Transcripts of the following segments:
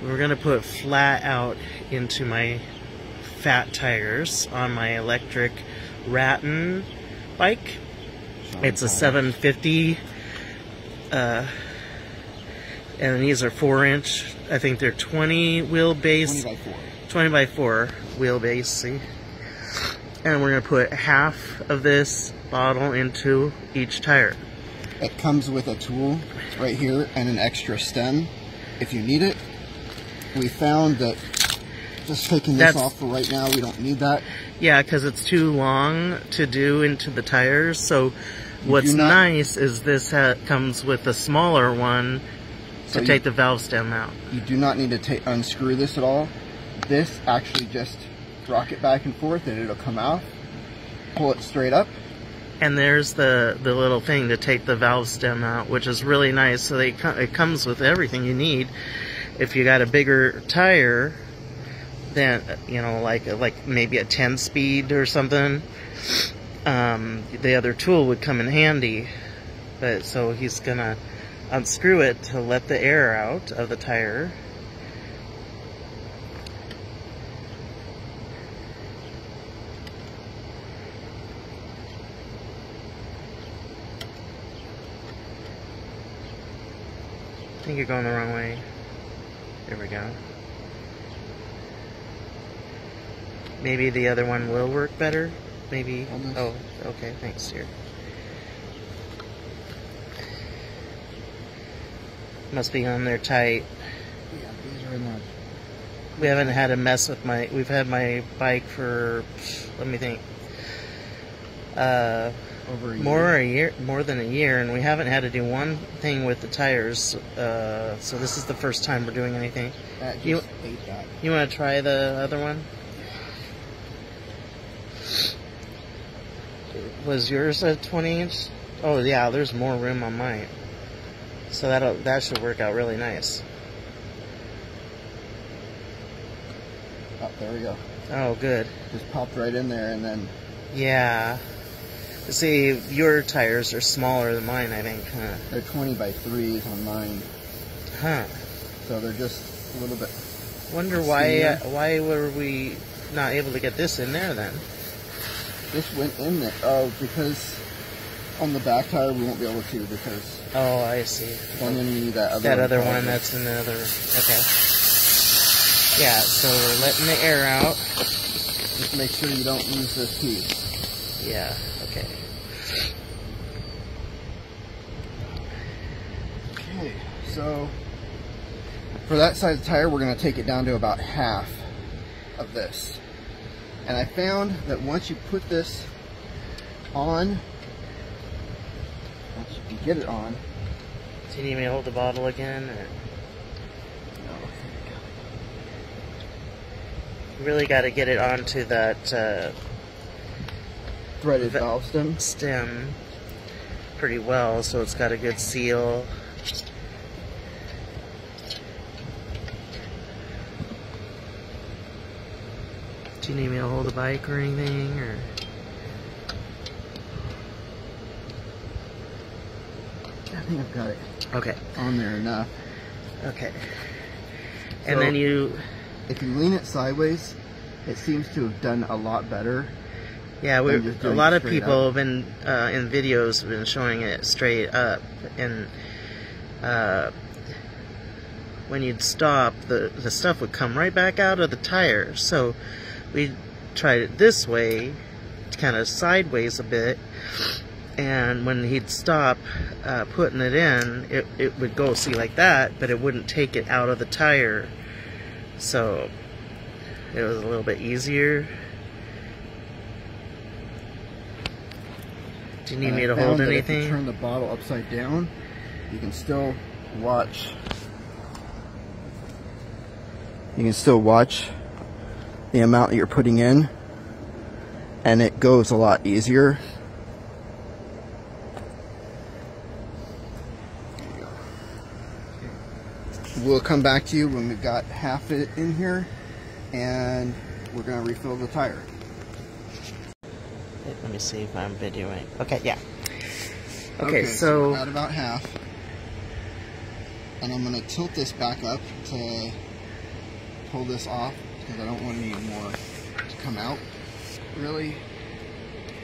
We're gonna put FlatOut into my fat tires on my electric Rattan bike. It's a 750, and these are 4-inch. I think they're 20 wheelbase. 20 by 4 wheelbase. See, and we're gonna put half of this bottle into each tire. It comes with a tool right here and an extra stem if you need it. We found that just taking this off for right now, we don't need that. Yeah, because it's too long to do into the tires. So what's nice is this comes with a smaller one to take the valve stem out. You do not need to unscrew this at all. This actually just rock it back and forth and it'll come out. Pull it straight up. And there's the little thing to take the valve stem out, which is really nice. So it comes with everything you need. If you got a bigger tire, then, you know, like maybe a 10-speed or something, the other tool would come in handy. But so he's gonna unscrew it to let the air out of the tire. I think you're going the wrong way. There we go. Maybe the other one will work better. Maybe. Oh, okay. Thanks, dear. Must be on there tight. Yeah, these are in there. We haven't had a mess with we've had my bike for, let me think, over a year. more than a year, and we haven't had to do one thing with the tires. So this is the first time we're doing anything. You want to try the other one? Was yours a 20-inch? Oh yeah, there's more room on mine. So that should work out really nice. Oh, there we go. Oh, good. Just popped right in there, and then. Yeah. See, your tires are smaller than mine, I think, huh? They're 20 by 3s on mine. Huh. So they're just a little bit. Wonder why were we not able to get this in there then? This went in there. Oh, because on the back tire we won't be able to because. Oh, I see. And then you need that other one that's in the other. Okay. Yeah, so we're letting the air out. Just make sure you don't lose this piece. Yeah, okay. Okay, so for that size tire, we're going to take it down to about half of this. And I found that once you put this on, once you can get it on. Do you need me to hold the bottle again? Or? No. You really got to get it onto that threaded valve stem pretty well, so it's got a good seal. Do you need me to hold the bike or anything, or? I think I've got it. Okay. On there enough. Okay. So, and then if you lean it sideways, it seems to have done a lot better. Yeah, a lot of people have been in videos have been showing it straight up, and when you'd stop, the stuff would come right back out of the tire. So we tried it this way, kind of sideways a bit, and when he'd stop putting it in, it would go see like that, but it wouldn't take it out of the tire. So it was a little bit easier. Do you need me to hold anything? If you turn the bottle upside down, you can still watch. You can still watch the amount that you're putting in, and it goes a lot easier. We'll come back to you when we've got half it in here, and we're going to refill the tire. Let me see if I'm videoing. Okay, yeah. Okay, so we're at about half. And I'm going to tilt this back up to pull this off because I don't want any more to come out, really.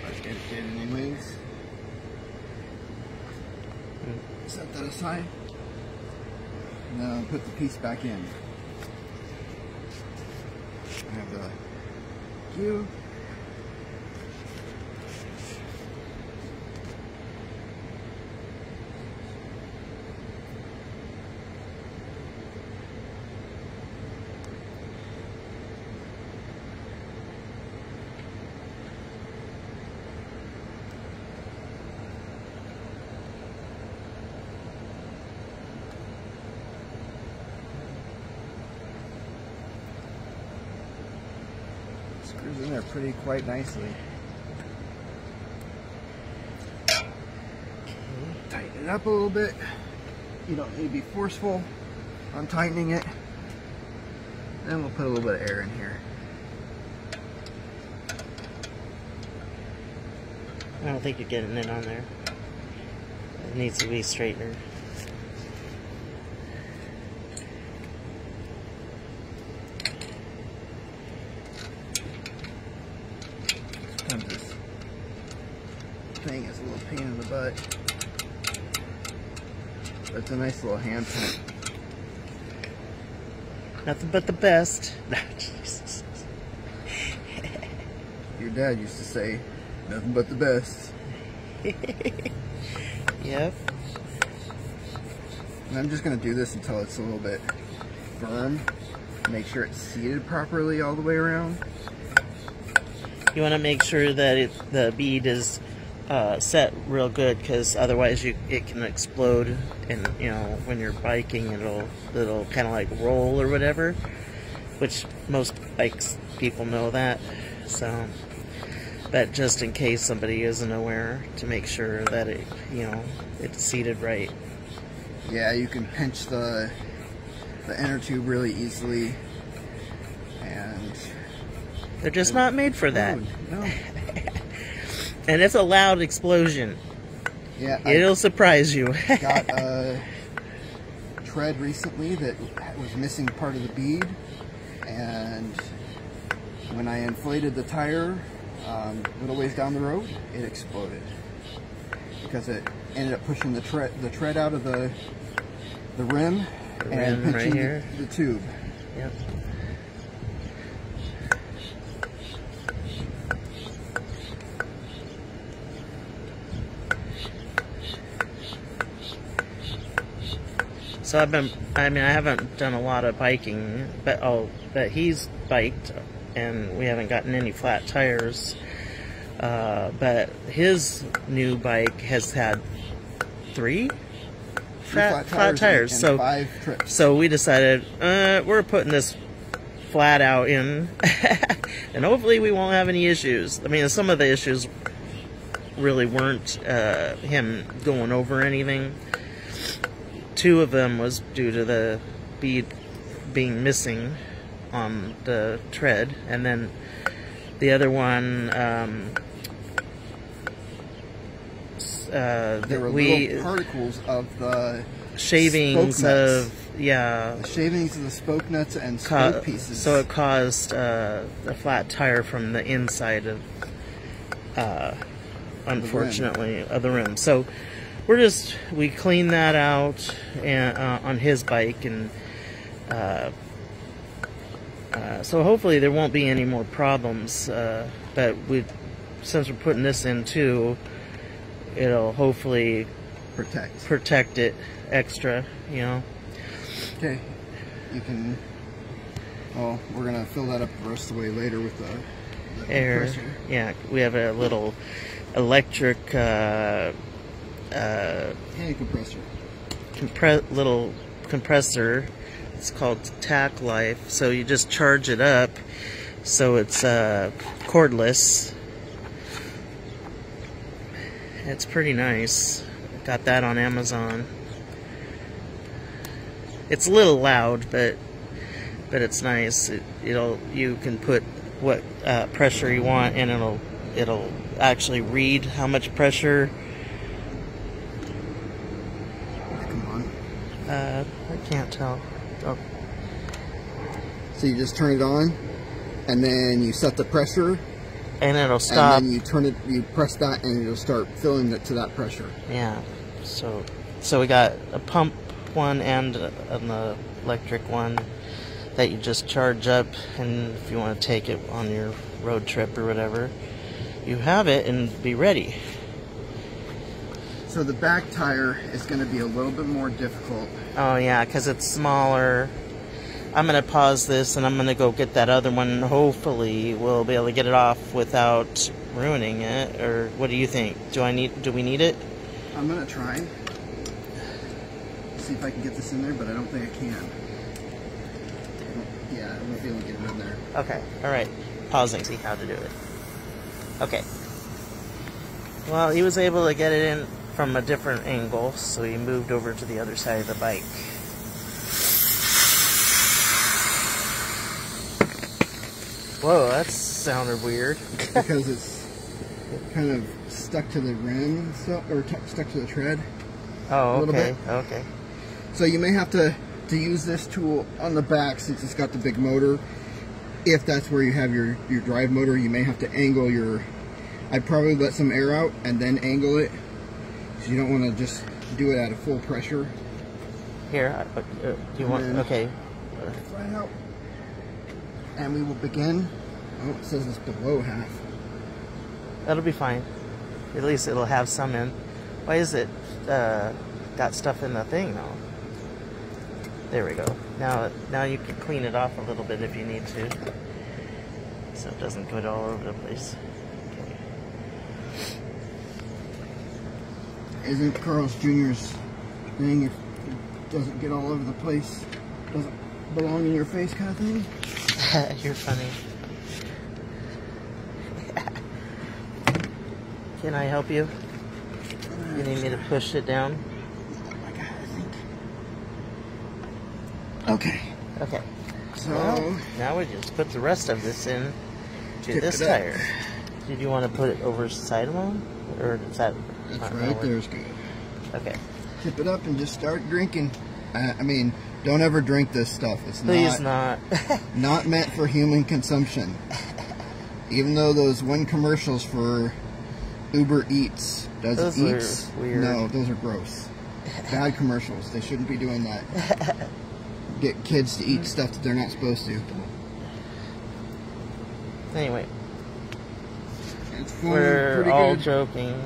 But it did anyways. Set that aside. And then I'll put the piece back in. I have the cue. Screws in there quite nicely. Tighten it up a little bit. You don't need to be forceful on tightening it. Then we'll put a little bit of air in here. I don't think you're getting it on there. It needs to be straightened. This thing is a little pain in the butt. But it's a nice little hand pump. Nothing but the best. Jesus. Your dad used to say, nothing but the best. Yep. And I'm just going to do this until it's a little bit firm. Make sure it's seated properly all the way around. You want to make sure that the bead is set real good, because otherwise it can explode, and when you're biking it'll kind of like roll or whatever, which most bikes people know that. So, but just in case somebody isn't aware, to make sure that it's seated right. Yeah, you can pinch the inner tube really easily, and they're just not made for that. No. And it's a loud explosion. Yeah, it'll surprise you. Got a tread recently that was missing part of the bead, and when I inflated the tire a little ways down the road, it exploded because it ended up pushing the tread out of the rim and pinching right the tube. Yep. So I haven't done a lot of biking, but he's biked, and we haven't gotten any flat tires. But his new bike has had three flat tires. And so 5 trips. So we decided we're putting this FlatOut in, and hopefully we won't have any issues. I mean, some of the issues really weren't him going over anything. 2 of them was due to the bead being missing on the tread, and then the other one, there were little particles of the shavings spoke nuts. The shavings of the spoke nuts and spoke pieces. So it caused a flat tire from the inside of, unfortunately, of the rim. So we cleaned that out on his bike, and so hopefully there won't be any more problems. But since we're putting this in too, it'll hopefully protect it extra. Okay, you can. Well, we're gonna fill that up the rest of the way later with the air. compressor. Yeah, we have a little electric. Hand compressor. Little compressor. It's called Tack Life. So you just charge it up, so it's cordless. It's pretty nice. Got that on Amazon. It's a little loud, but it's nice. You can put what pressure you want, and it'll actually read how much pressure. Come on. I can't tell. Oh. So you just turn it on, and then you set the pressure, and it'll stop. And then you turn it, you press that, and it'll start filling it to that pressure. Yeah. So we got a pump one and an electric one that you just charge up, and if you want to take it on your road trip or whatever, you have it and be ready. So the back tire is going to be a little bit more difficult. Oh yeah, because it's smaller. I'm going to pause this and I'm going to go get that other one. Hopefully we'll be able to get it off without ruining it. Or what do you think? Do we need it? I'm going to try. See if I can get this in there, but I don't think I can. Yeah, I won't be able to get it in there. Okay, alright. Pausing, see how to do it. Okay. Well, he was able to get it in from a different angle, so he moved over to the other side of the bike. Whoa, that sounded weird. Because it's kind of stuck to the rim, or stuck to the tread. Oh, okay. A little bit. Okay. So you may have to use this tool on the back since it's got the big motor. If that's where you have your drive motor, you may have to angle your... I'd probably let some air out and then angle it. So you don't want to just do it at a full pressure. Here, do you want... Okay. Right out. And we will begin. Oh, it says it's below half. That'll be fine. At least it'll have some in. Why is it got stuff in the thing though? There we go. Now you can clean it off a little bit if you need to, so it doesn't go all over the place. Okay. Isn't Carl's Jr.'s thing, if it doesn't get all over the place, doesn't belong in your face kind of thing? You're funny. Can I help you? You need me to push it down? Oh my God, I think. Okay. Okay. So well, now we just put the rest of this in to this tire. Did you want to put it over side one, or is that? That's right there is good. Okay. Tip it up and just start drinking. I mean, don't ever drink this stuff. It's Please not. Not meant for human consumption. Even though those one commercials for Uber Eats does those Eats. Are weird. No, those are gross. Bad commercials. They shouldn't be doing that. Get kids to eat stuff that they're not supposed to. Anyway, it's fun. We're all joking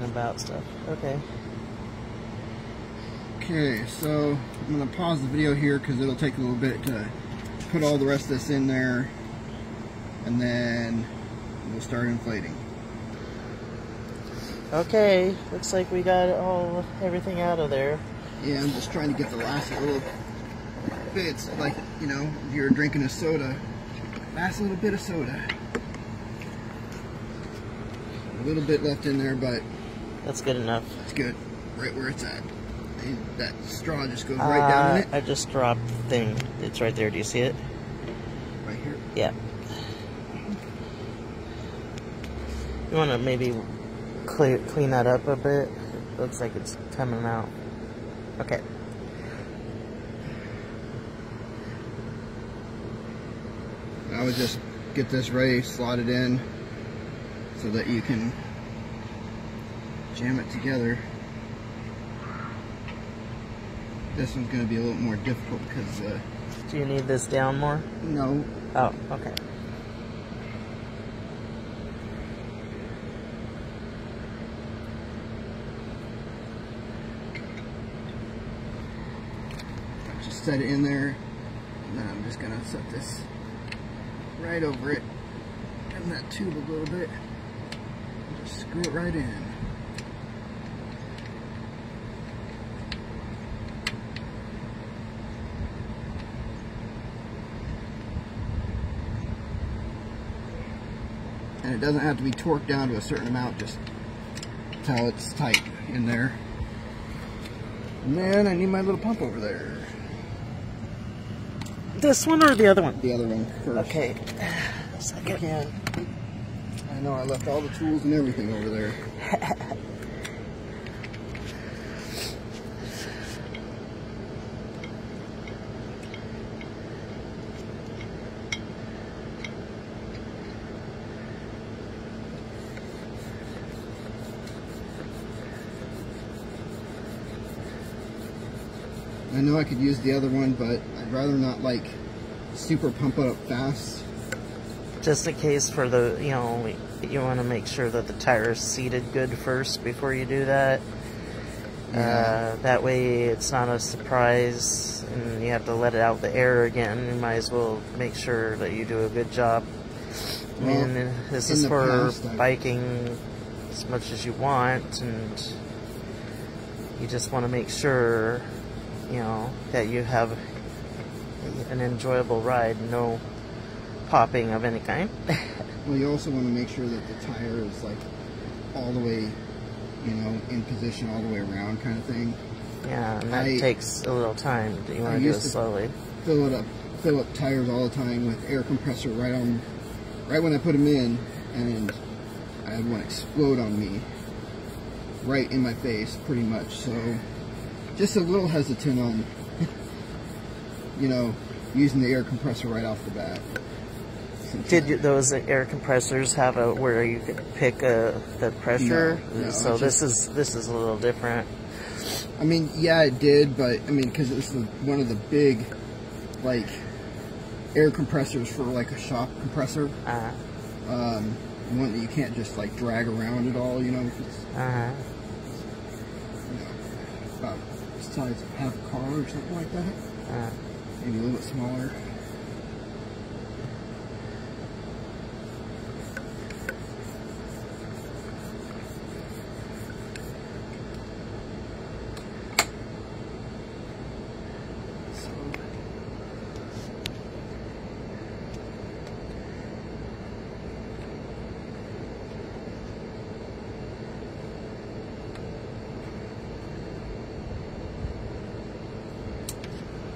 about stuff. Okay. Okay, so I'm going to pause the video here because it'll take a little bit to put all the rest of this in there, and then we'll start inflating. Okay, looks like we got everything out of there. Yeah, I'm just trying to get the last little bits, like, you know, if you're drinking a soda, last little bit of soda. A little bit left in there, but that's good enough. It's good, right where it's at. And that straw just goes right down in it. I just dropped the thing. It's right there. Do you see it? Right here? Yeah. You want to maybe clean that up a bit? It looks like it's coming out. Okay. I would just get this ready, slot it in, so that you can jam it together. This one's going to be a little more difficult because... Do you need this down more? No. Oh, okay. Just set it in there, and then I'm just going to set this right over it, in that tube a little bit, and just screw it right in. And it doesn't have to be torqued down to a certain amount, just until it's tight in there. And then I need my little pump over there. This one or the other one? The other one first. Okay. Second. Again. I know, I left all the tools and everything over there. know I could use the other one, but I'd rather not like super pump it up fast. Just in case for the, you know, you want to make sure that the tire is seated good first before you do that. Yeah. That way it's not a surprise and you have to let it out the air again. You might as well make sure that you do a good job. I mean, this is for biking as much as you want, and you just want to make sure, you know, that you have an enjoyable ride, no popping of any kind. Well, you also want to make sure that the tire is like all the way, you know, in position all the way around, kind of thing. Yeah, and that takes a little time. You want to do it slowly. Fill up tires all the time with air compressor right when I put them in, and I had one explode on me, right in my face, pretty much. So, just a little hesitant on, you know, using the air compressor right off the bat. Did those air compressors have a where you could pick the pressure? No, so this is a little different. I mean, yeah, it did, but I mean, because it's one of the big, like, air compressors for like a shop compressor. One that you can't just like drag around at all, you know. It's, you know, about the size of half a car or something like that. Maybe a little bit smaller.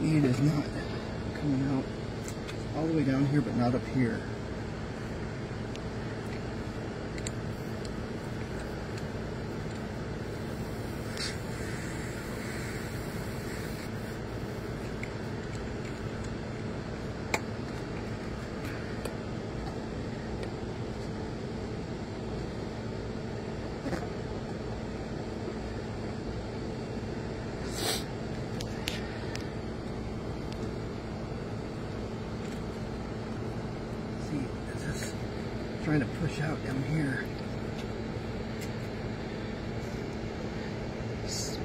It is not coming out all the way down here, but not up here. Trying to push out down here.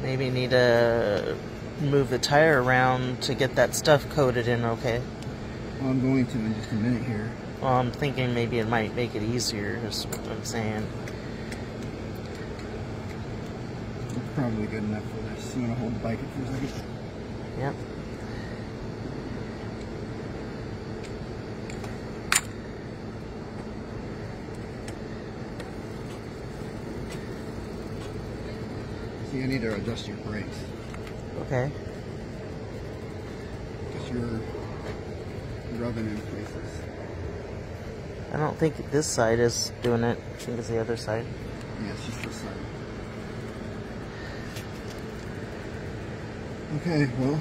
Maybe need to move the tire around to get that stuff coated in, okay? Well, I'm going to in just a minute here. Well, I'm thinking maybe it might make it easier, is what I'm saying. It's probably good enough for this. You want to hold the bike for a second? Yep. You need to adjust your brakes. Okay. Because you're rubbing in places. I don't think this side is doing it. I think it's the other side. Yeah, it's just this side. Okay, well.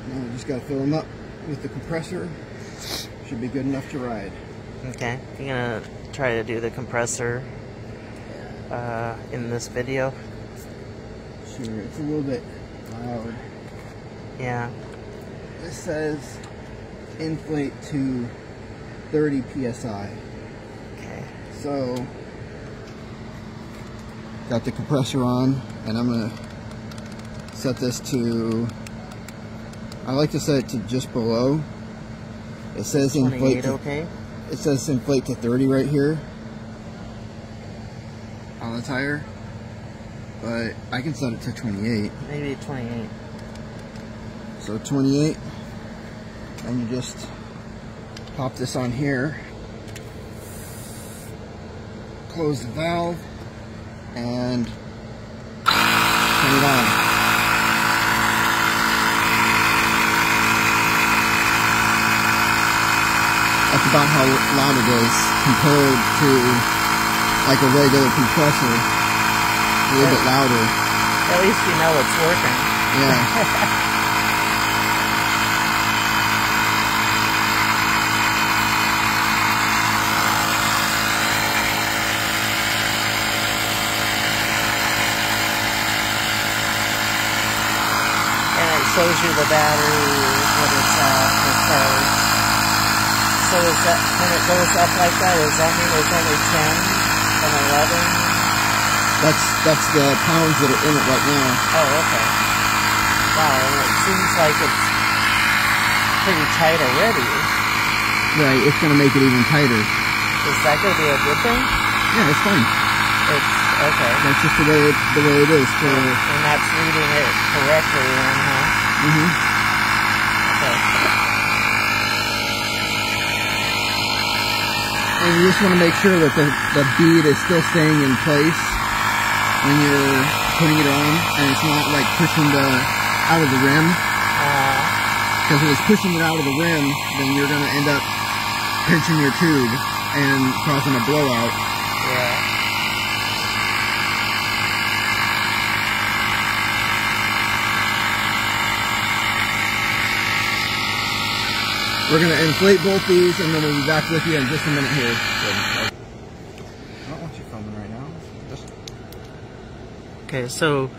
Now we just got to fill them up with the compressor. Should be good enough to ride. Okay, you're gonna try to do the compressor in this video. Sure, it's a little bit loud. Yeah. This says inflate to 30 psi. Okay. So, got the compressor on, and I'm gonna set this to. I like to set it to just below. It says inflate. Okay. It says inflate to 30 right here on the tire, but I can set it to 28. Maybe 28. So 28, and you just pop this on here, close the valve, and turn it on. That's about how loud it is compared to like a regular compressor. A little bit louder. At least you know it's working. Yeah. Shows you the battery, what it's at, the charge. So is that, when it goes up like that, does that mean there's only 10 and 11? That's the pounds that are in it right now. Oh, okay. Wow, and it seems like it's pretty tight already. Right, it's going to make it even tighter. Is that going to be a good thing? Yeah, it's fine. It's, okay. That's just the way it is. And that's reading it correctly then, huh? Mm-hmm. Okay. And you just want to make sure that the bead is still staying in place when you're putting it on, and it's not like pushing out of the rim. Because if it's pushing it out of the rim, then you're going to end up pinching your tube and causing a blowout. Yeah. We're going to inflate both these, and then we'll be back with you in just a minute here. I don't want you filming right now. Okay, so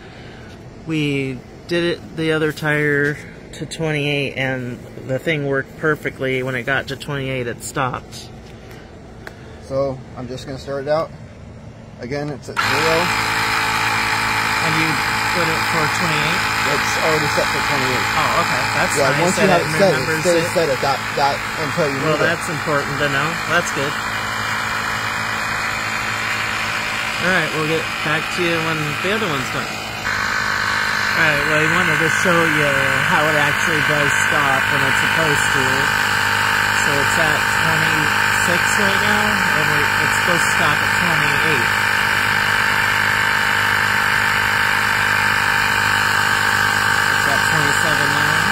we did it the other tire to 28, and the thing worked perfectly. When it got to 28, it stopped. So I'm just going to start it out. Again, it's at 0. And you put it for 28? It's already set for 28. Oh, okay. That's yeah, nice. Once you have it set, it stays set at that until you Well, move it. that's important to know. That's good. Alright, we'll get back to you when the other one's done. Alright, well, I wanted to show you how it actually does stop when it's supposed to. So it's at 26 right now, and it's supposed to stop at 28. It's at 27 now.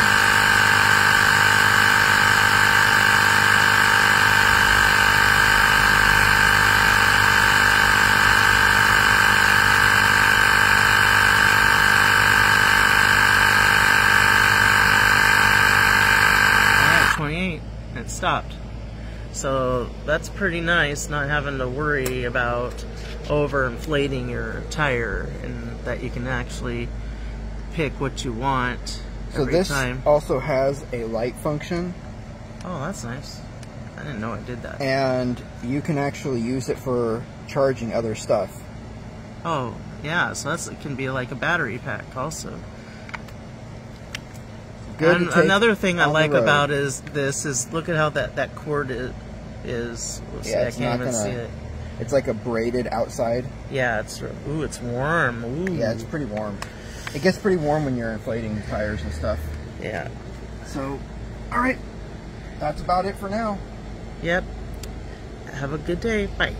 Alright, 28. It stopped. So that's pretty nice, not having to worry about overinflating your tire, and that you can actually pick what you want every time. Also has a light function. Oh, that's nice. I didn't know it did that. And you can actually use it for charging other stuff. Oh, yeah, so it can be like a battery pack also. Good. And another thing I like about this is look at how that cord is. Yeah, I can't even see it. It's like a braided outside. Yeah, it's warm. Ooh. Yeah, it's pretty warm. It gets pretty warm when you're inflating tires and stuff. Yeah. So, all right, that's about it for now. Yep. Have a good day. Bye.